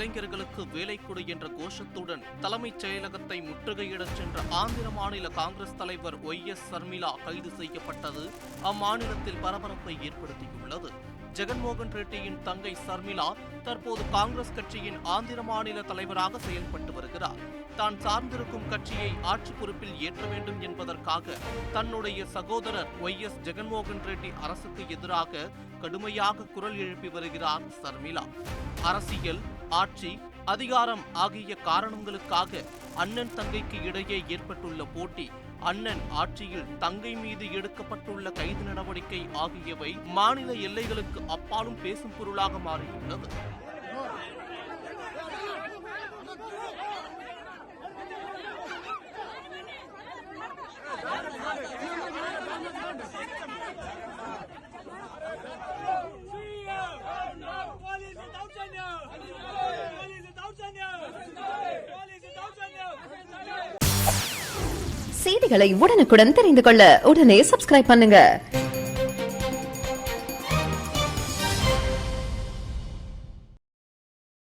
இளைஞர்களுக்கு வேலை கொடு என்ற கோஷத்துடன் தலைமைச் செயலகத்தை முற்றுகையிடச் சென்ற ஆந்திர மாநில காங்கிரஸ் தலைவர் ஒய்.எஸ். சர்மிளா கைது செய்யப்பட்டது அம்மாநிலத்தில் பரபரப்பை ஏற்படுத்தியுள்ளது. ஜெகன்மோகன் ரெட்டியின் தங்கை சர்மிளா தற்போது காங்கிரஸ் கட்சியின் ஆந்திர மாநில தலைவராக செயல்பட்டு வருகிறார். தான் சார்ந்திருக்கும் கட்சியை ஆட்சி பொறுப்பில் ஏற்ற வேண்டும் என்பதற்காக தன்னுடைய சகோதரர் ஒய்.எஸ். ஜெகன்மோகன் ரெட்டி அரசுக்கு எதிராக கடுமையாக குரல் எழுப்பி வருகிறார் சர்மிளா. அரசியல், ஆட்சி, அதிகாரம் ஆகிய காரணங்களுக்காக அண்ணன் தங்கைக்கு இடையே ஏற்பட்டுள்ள போட்டி, அண்ணன் ஆட்சியில் தங்கை மீது எடுக்கப்பட்டுள்ள கைது நடவடிக்கை ஆகியவை மாநில எல்லைகளுக்கு அப்பாலும் பேசும் பொருளாக மாறியுள்ளது. செய்திகளை உடனுக்குடன் தெரிந்து கொள்ள உடனே சப்ஸ்கிரைப் பண்ணுங்க.